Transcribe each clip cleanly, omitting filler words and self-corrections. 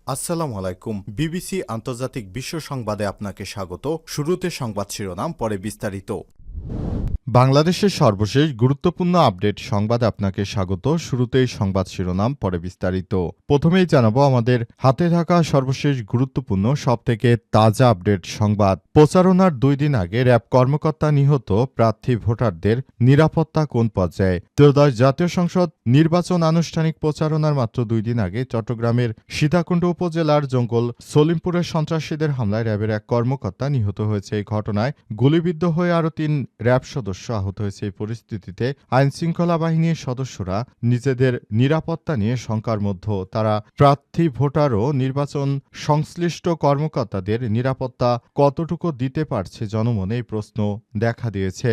আসসালামু আলাইকুম। বিবিসি আন্তর্জাতিক বিশ্ব সংবাদে আপনাকে স্বাগত। শুরুতে সংবাদ শিরোনাম, পরে বিস্তারিত। বাংলাদেশের সর্বশেষ গুরুত্বপূর্ণ আপডেট সংবাদে আপনাকে স্বাগত। শুরুতেই সংবাদ শিরোনাম, পরে বিস্তারিত। প্রথমেই জানাবো আমাদের হাতে থাকা সর্বশেষ গুরুত্বপূর্ণ সবথেকে তাজা আপডেট সংবাদ। প্রচারণার 2 দিন আগে র্যাব কর্মকর্তা নিহত, প্রার্থী ভোটারদের নিরাপত্তা কোন পর্যায়ে? ত্রয়োদশ জাতীয় সংসদ নির্বাচন আনুষ্ঠানিক প্রচারণার মাত্র 2 দিন আগে চট্টগ্রামের সীতাকুণ্ড উপজেলার জঙ্গল সলিমপুরের সন্ত্রাসীদের হামলায় র্যাবের এক কর্মকর্তা নিহত হয়েছে। এই ঘটনায় গুলিবিদ্ধ হয়ে আরও 3 র্যাব সদস্য আহত হয়েছে। এই পরিস্থিতিতে আইনশৃঙ্খলা বাহিনীর সদস্যরা নিজেদের নিরাপত্তা নিয়ে শঙ্কার মধ্যে। তারা প্রার্থী ভোটার ও নির্বাচন সংশ্লিষ্ট কর্মকর্তাদের নিরাপত্তা কতটুকু দিতে পারছে জনমনে, এই প্রশ্ন দেখা দিয়েছে।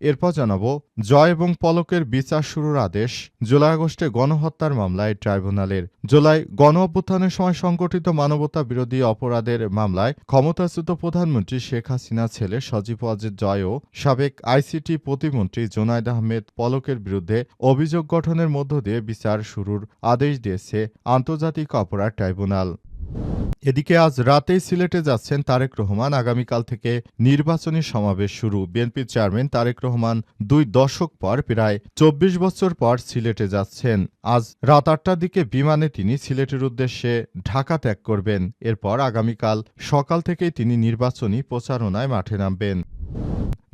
এরপর জানাবো জয় এবং পলকের বিচার শুরুর আদেশ। জুলাই আগস্টে গণহত্যার মামলায় ট্রাইব্যুনালের। জুলাই গণ অভ্যুত্থানের সময় সংগঠিত মানবতা বিরোধী অপরাধের মামলায় ক্ষমতাচ্যুত প্রধানমন্ত্রী শেখ হাসিনার ছেলে সজীব ওয়াজেদ জয় ও সাবেক আইসিটি প্রতিমন্ত্রী জোনায়েদ আহমেদ পলকের বিরুদ্ধে অভিযোগ গঠনের মধ্য দিয়ে বিচার শুরুর আদেশ দিয়েছে আন্তর্জাতিক অপরাধ ট্রাইব্যুনাল। এদিকে আজ রাতেই সিলেটে যাচ্ছেন তারেক রহমান। আগামীকাল থেকে নির্বাচনী সমাবেশ শুরু। বিএনপির চেয়ারম্যান তারেক রহমান 2 দশক পর, প্রায় 24 বছর পর সিলেটে যাচ্ছেন। আজ রাত 8টার দিকে বিমানে তিনি সিলেটের উদ্দেশ্যে ঢাকা ত্যাগ করবেন। এরপর আগামীকাল সকাল থেকেই তিনি নির্বাচনী প্রচারণায় মাঠে নামবেন।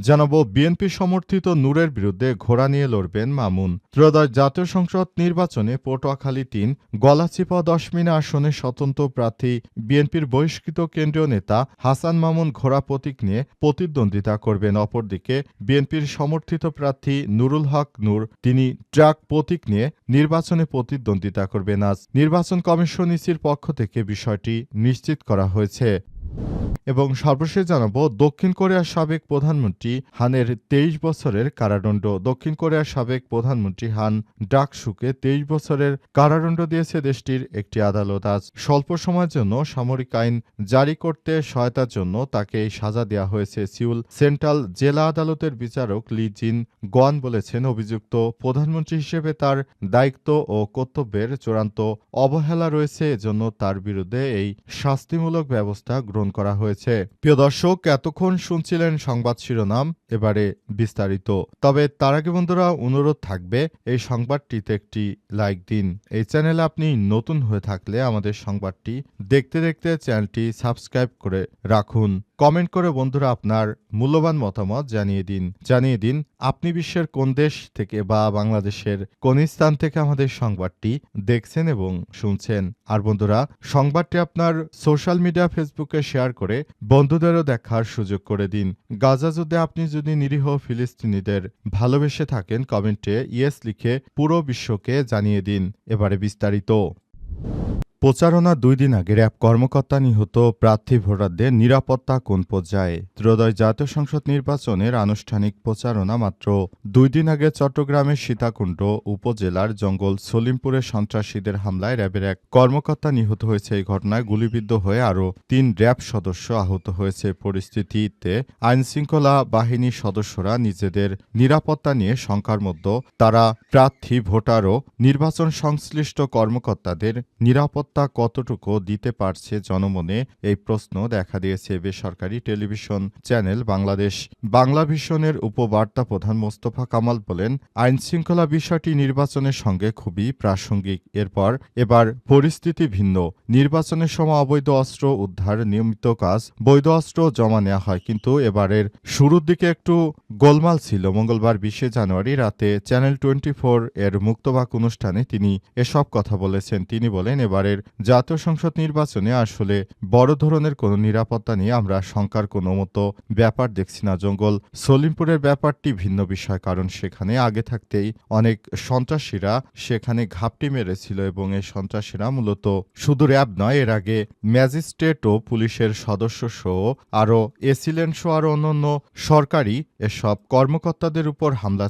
জানাবো বিএনপি সমর্থিত নূরের বিরুদ্ধে ঘোড়া নিয়ে লড়বেন মামুন। ত্রয়োদশ জাতীয় সংসদ নির্বাচনে পটুয়াখালী 3 গলাচিপা 10 মিনা আসনে স্বতন্ত্র প্রার্থী বিএনপির বহিষ্কৃত কেন্দ্রীয় নেতা হাসান মামুন ঘোড়া প্রতীক নিয়ে প্রতিদ্বন্দ্বিতা করবেন। অপরদিকে বিএনপির সমর্থিত প্রার্থী নুরুল হক নূর, তিনি ট্রাক প্রতীক নিয়ে নির্বাচনে প্রতিদ্বন্দ্বিতা করবেন। আজ নির্বাচন কমিশন ইসির পক্ষ থেকে বিষয়টি নিশ্চিত করা হয়েছে। এবং সর্বশেষ জানাবো দক্ষিণ কোরিয়ার সাবেক প্রধানমন্ত্রী হানের 23 বছরের কারাদণ্ড। দক্ষিণ কোরিয়ার সাবেক প্রধানমন্ত্রী হান ডাকসুকে 23 বছরের কারাদণ্ড দিয়েছে দেশটির একটি আদালত। আজ স্বল্প সময়ের জন্য সামরিক আইন জারি করতে সহায়তার জন্য তাকে এই সাজা দেওয়া হয়েছে। সিউল সেন্ট্রাল জেলা আদালতের বিচারক লি জিন গোয়ান বলেছেন, অভিযুক্ত প্রধানমন্ত্রী হিসেবে তার দায়িত্ব ও কর্তব্যের চূড়ান্ত অবহেলা রয়েছে, এজন্য তার বিরুদ্ধে এই শাস্তিমূলক ব্যবস্থা গ্রহণ করা হয়েছে। প্রিয় দর্শক, এতক্ষণ শুনছিলেন সংবাদ শিরোনাম, এবারে বিস্তারিত। তবে তার আগে বন্ধুরা অনুরোধ থাকবে এই সংবাদটিতে একটি লাইক দিন। এই চ্যানেলে আপনি নতুন হয়ে থাকলে আমাদের সংবাদটি দেখতে দেখতে চ্যানেলটি সাবস্ক্রাইব করে রাখুন। কমেন্ট করে বন্ধুরা আপনার মূল্যবান মতামত জানিয়ে দিন আপনি বিশ্বের কোন দেশ থেকে বা বাংলাদেশের কোন স্থান থেকে আমাদের সংবাদটি দেখছেন এবং শুনছেন। আর বন্ধুরা সংবাদটি আপনার সোশ্যাল মিডিয়া ফেসবুকে শেয়ার করে বন্ধুদেরও দেখার সুযোগ করে দিন। গাজা যুদ্ধে আপনি যদি নিরীহ ফিলিস্তিনিদের ভালোবেসে থাকেন, কমেন্টে ইয়েস লিখে পুরো বিশ্বকে জানিয়ে দিন। এবারে বিস্তারিত। প্রচারণা 2 দিন আগে র্যাব কর্মকর্তা নিহত, প্রার্থী ভোটারদের নিরাপত্তা কোন পর্যায়ে? ত্রয়োদশ জাতীয় সংসদ নির্বাচনের আনুষ্ঠানিক প্রচারণা মাত্র 2 দিন আগে চট্টগ্রামের সীতাকুণ্ড উপজেলার জঙ্গল সলিমপুরের সন্ত্রাসীদের হামলায় র্যাবের এক কর্মকর্তা নিহত হয়েছে। এই ঘটনায় গুলিবিদ্ধ হয়ে আরও 3 র্যাব সদস্য আহত হয়েছে। পরিস্থিতিতে আইনশৃঙ্খলা বাহিনীর সদস্যরা নিজেদের নিরাপত্তা নিয়ে শঙ্কার মধ্যে। তারা প্রার্থী ভোটার ও নির্বাচন সংশ্লিষ্ট কর্মকর্তাদের নিরাপত্তা কতটুকু দিতে পারছে জনমনে, এই প্রশ্ন দেখা দিয়েছে। বেসরকারি টেলিভিশন চ্যানেল বাংলাভিশনের উপবার্তা প্রধান মোস্তফা কামাল বলেন, আইনশৃঙ্খলা বিষয়টি নির্বাচনের সঙ্গে খুবই প্রাসঙ্গিক। এবার পরিস্থিতি ভিন্ন। নির্বাচনের সময় অবৈধ অস্ত্র উদ্ধার নিয়মিত কাজ, বৈধ অস্ত্র জমা নেওয়া হয়, কিন্তু এবারের শুরুর দিকে একটু গোলমাল ছিল। মঙ্গলবার 20 জানুয়ারি রাতে চ্যানেল 24 এর মুক্তবাক অনুষ্ঠানে তিনি এসব কথা বলেছেন। তিনি বলেন, এবারের জাতীয় সংসদ নির্বাচনে আসলে বড় ধরনের কোনো নিরাপত্তা নিয়ে আমরা শঙ্কার কোনো মতো ব্যাপার দেখছি না। জঙ্গল সলিমপুরের ব্যাপারটি ভিন্ন বিষয়, কারণ সেখানে আগে থাকতেই অনেক সন্ত্রাসীরা সেখানে ঘাপটি মেরেছিল এবং এই সন্ত্রাসীরা মূলত শুধু র্যাব নয়, এর আগে ম্যাজিস্ট্রেট ও পুলিশের সদস্য সহ আরও এসিলেন্ট সহ আরও অন্যান্য সরকারি এসব কর্মকর্তাদের উপর হামলা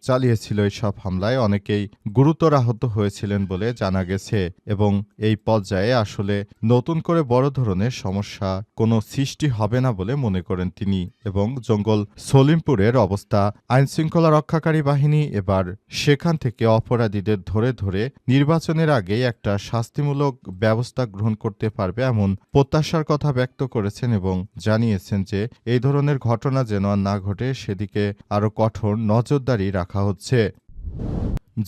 চালিয়েছিল। এসব হামলায় অনেকেই গুরুতর আহত হয়েছিলেন বলে জানা গেছে এবং এই পর্যায়ে আসলে নতুন করে বড় ধরনের সমস্যা কোনো সৃষ্টি হবে না বলে মনে করেন তিনি এবং জঙ্গল সলিমপুরের অবস্থা আইনশৃঙ্খলা রক্ষাকারী বাহিনী এবার সেখান থেকে অপরাধীদের ধরে ধরে নির্বাচনের আগে একটা শাস্তিমূলক ব্যবস্থা গ্রহণ করতে পারবে এমন প্রত্যাশার কথা ব্যক্ত করেছেন এবং জানিয়েছেন যে এই ধরনের ঘটনা যেন আর না ঘটে সেদিকে আরও কঠোর নজরদারি রাখা হচ্ছে।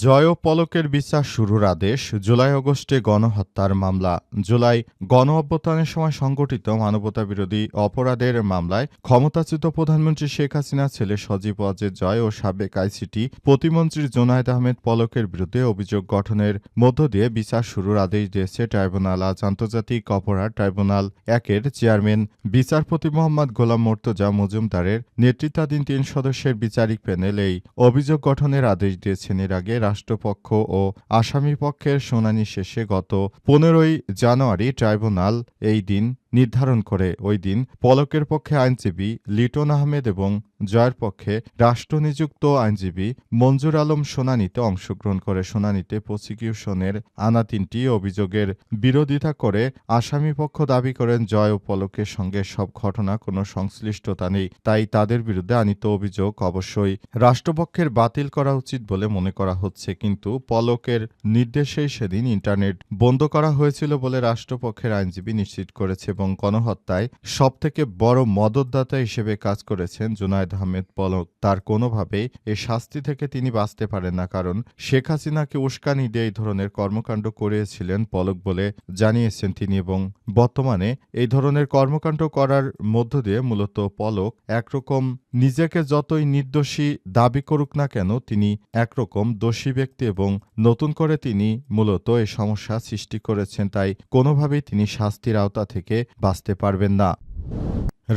জয় ও পলকের বিচার শুরুর আদেশ। জুলাই-আগস্টে গণহত্যার মামলা। জুলাই গণঅভ্যুত্থানের সময় সংগঠিত মানবতাবিরোধী অপরাধের মামলায় ক্ষমতাচ্যুত প্রধানমন্ত্রী শেখ হাসিনার ছেলে সজীব ওয়াজেদ জয় ও সাবেক আইসিটি প্রতিমন্ত্রী জোনায়েদ আহমেদ পলকের বিরুদ্ধে অভিযোগ গঠনের মধ্য দিয়ে বিচার শুরুর আদেশ দিয়েছে ট্রাইব্যুনাল। আজ আন্তর্জাতিক অপরাধ ট্রাইব্যুনাল ১-এর চেয়ারম্যান বিচারপতি মোহাম্মদ গোলাম মোর্তজা মজুমদারের নেতৃত্বাধীন ৩ সদস্যের বিচারিক প্যানেল এই অভিযোগ গঠনের আদেশ দিয়েছেন। এর আগে রাষ্ট্রপক্ষ ও আসামিপক্ষের শুনানি শেষে গত ১৫ই জানুয়ারি ট্রাইব্যুনাল এই দিন নির্ধারণ করে। ওই দিন পলকের পক্ষে আইনজীবী লিটন আহমেদ এবং জয়ের পক্ষে রাষ্ট্রনিযুক্ত আইনজীবী মঞ্জুর আলম শুনানিতে অংশগ্রহণ করে। শুনানিতে প্রসিকিউশনের আনা ৩টি অভিযোগের বিরোধিতা করে আসামিপক্ষ দাবি করেন জয় ও পলকের সঙ্গে সব ঘটনা কোনো সংশ্লিষ্টতা নেই, তাই তাদের বিরুদ্ধে আনিত অভিযোগ অবশ্যই রাষ্ট্রপক্ষের বাতিল করা উচিত বলে মনে করা হচ্ছে। কিন্তু পলকের নির্দেশেই সেদিন ইন্টারনেট বন্ধ করা হয়েছিল বলে রাষ্ট্রপক্ষের আইনজীবী নিশ্চিত করেছে এবং গণহত্যায় সবথেকে বড় মদতদাতা হিসেবে কাজ করেছেন জোনায়েদ আহমেদ পলক। তার কোনোভাবেই এ শাস্তি থেকে তিনি বাঁচতে পারেন না, কারণ শেখ হাসিনাকে উস্কানি দিয়ে এই ধরনের কর্মকাণ্ড করিয়েছিলেন পলক বলে জানিয়েছেন তিনি এবং বর্তমানে এই ধরনের কর্মকাণ্ড করার মধ্য দিয়ে মূলত পলক একরকম নিজেকে যতই নির্দোষী দাবি করুক না কেন তিনি একরকম দোষী ব্যক্তি এবং নতুন করে তিনি মূলত এই সমস্যা সৃষ্টি করেছেন, তাই কোনোভাবেই তিনি শাস্তির আওতা থেকে বাঁচতে পারবেন না।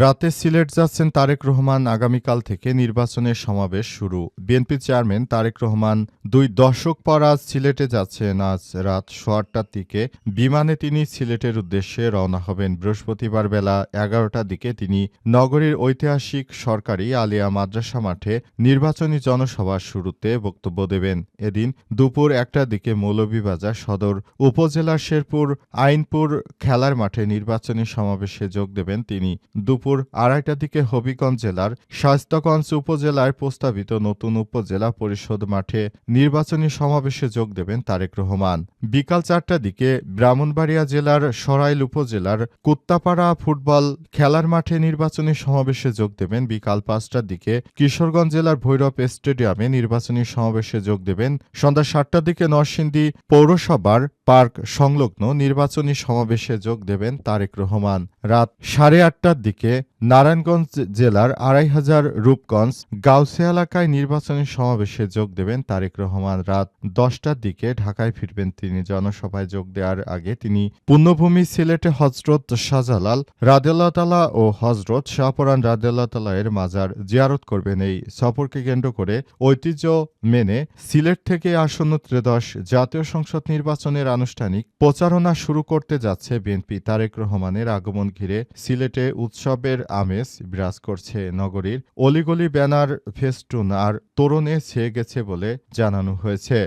রাতে সিলেট যাচ্ছেন তারেক রহমান। আগামীকাল থেকে নির্বাচনের সমাবেশ শুরু। বিএনপি চেয়ারম্যান তারেক রহমান 2 দশক পর আজ সিলেটে যাচ্ছেন। আজ রাত 8:30টার দিকে বিমানে তিনি সিলেটের উদ্দেশ্যে রওনা হবেন। বৃহস্পতিবার বেলা 11টার দিকে তিনি নগরীর ঐতিহাসিক সরকারি আলিয়া মাদ্রাসা মাঠে নির্বাচনী জনসভার শুরুতে বক্তব্য দেবেন। এদিন দুপুর 1টার দিকে মৌলভীবাজার সদর উপজেলার শেরপুর আইনপুর খেলার মাঠে নির্বাচনী সমাবেশে যোগ দেবেন তিনি। দুপুর 2:30টার দিকে হবিগঞ্জ জেলার শায়েস্তাগঞ্জ উপজেলায় প্রস্তাবিত নতুন উপজেলা পরিষদ মাঠে নির্বাচনী সমাবেশে যোগ দেবেন তারেক রহমান। বিকাল 4টার দিকে ব্রাহ্মণবাড়িয়া জেলার সরাইল উপজেলার কুত্তাপাড়া ফুটবল খেলার মাঠে নির্বাচনী সমাবেশে যোগ দেবেন। বিকাল 5টার দিকে কিশোরগঞ্জ জেলার ভৈরব স্টেডিয়ামে নির্বাচনী সমাবেশে যোগ দেবেন। সন্ধ্যা 7টার দিকে নরসিংদী পৌরসভার পার্ক সংলগ্ন নির্বাচনী সমাবেশে যোগ দেবেন তারেক রহমান। রাত 8:30টার দিকে নারায়ণগঞ্জ জেলার 2500 রূপগঞ্জ গাউসে এলাকায় নির্বাচনী সমাবেশে যোগ দেবেন তারেক রহমান। রাত 10টার দিকে ঢাকায় ফিরবেন তিনি। জনসভায় যোগ দেওয়ার আগে তিনি পুণ্যভূমি সিলেটে হজরত শাহজালাল রাদিয়াল্লাহু তাআলা ও হজরত শাহপরান রাদিয়াল্লাহু তাআলা এর মাজার জিয়ারত করবেন। এই সফরকে কেন্দ্র করে ঐতিহ্য মেনে সিলেট থেকে আসন্ন ত্রয়োদশ জাতীয় সংসদ নির্বাচনের আনুষ্ঠানিক প্রচারণা শুরু করতে যাচ্ছে বিএনপি। তারেক রহমানের আগমন ঘিরে সিলেটে উৎসবের আমেজ বিরাজ করছে। নগরীর অলিগলি ব্যানার, ফেস্টুন আর তোরণে ছেয়ে গেছে বলে জানানো হয়েছে।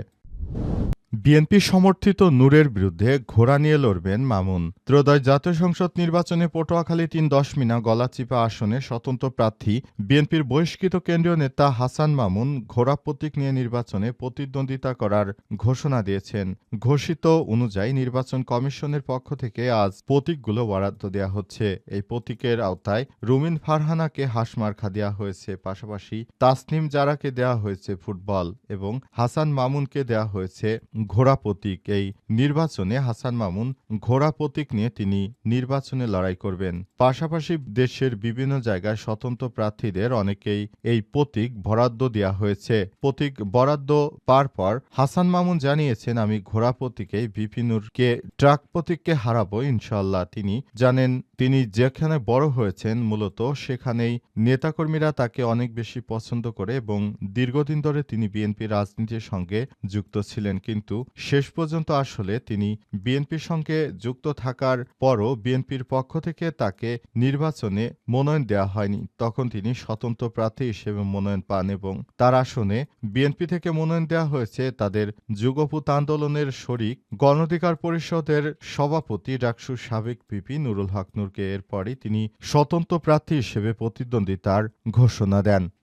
বিএনপি সমর্থিত নূরের বিরুদ্ধে ঘোড়া নিয়ে লড়বেন মামুন। ত্রয়োদশ জাতীয় সংসদ নির্বাচনে পটুয়াখালী 3-10মিনা গলাচিপা আসনে স্বতন্ত্র প্রার্থী বিএনপির বহিষ্কৃত কেন্দ্রীয় নেতা হাসান মামুন ঘোড়া প্রতীক নিয়ে নির্বাচনে প্রতিদ্বন্দ্বিতা করার ঘোষণা দিয়েছেন। ঘোষিত অনুযায়ী নির্বাচন কমিশনের পক্ষ থেকে আজ প্রতীকগুলো বরাদ্দ দেওয়া হচ্ছে। এই প্রতীকের আওতায় রুমিন ফারহানাকে হাঁসমার্কা দেওয়া হয়েছে, পাশাপাশি তাসনিম জারাকে দেওয়া হয়েছে ফুটবল এবং হাসান মামুনকে দেওয়া হয়েছে ঘোড়া প্রতীক। এই নির্বাচনে হাসান মামুন ঘোড়া প্রতীক নিয়ে তিনি নির্বাচনে লড়াই করবেন। পাশাপাশি দেশের বিভিন্ন জায়গায় স্বতন্ত্র প্রার্থীদের অনেকেই এই প্রতীক বরাদ্দ দেওয়া হয়েছে। প্রতীক বরাদ্দ পাওয়ার পর হাসান মামুন জানিয়েছেন, আমি ঘোড়া প্রতীকেই ভিপি নূরকে ট্রাক প্রতীককে হারাবো ইনশাআল্লাহ। তিনি জানেন তিনি যেখানে বড় হয়েছেন মূলত সেখানেই নেতাকর্মীরা তাকে অনেক বেশি পছন্দ করে এবং দীর্ঘদিন ধরে তিনি বিএনপির রাজনীতির সঙ্গে যুক্ত ছিলেন। কিন্তু শেষ পর্যন্ত আসলে তিনি বিএনপির সঙ্গে যুক্ত থাকার পরও বিএনপির পক্ষ থেকে তাকে নির্বাচনে মনোনয়ন দেওয়া হয়নি। তখন তিনি স্বতন্ত্র প্রার্থী হিসেবে মনোনয়ন পান এবং তার আসনে বিএনপি থেকে মনোনয়ন দেওয়া হয়েছে তাদের যুগপৎ আন্দোলনের শরিক গণ অধিকার পরিষদের সভাপতি ডাকসুর সাবেক ভিপি নুরুল হক নূরকে। এরপরই তিনি স্বতন্ত্র প্রার্থী হিসেবে প্রতিদ্বন্দ্বিতার ঘোষণা দেন।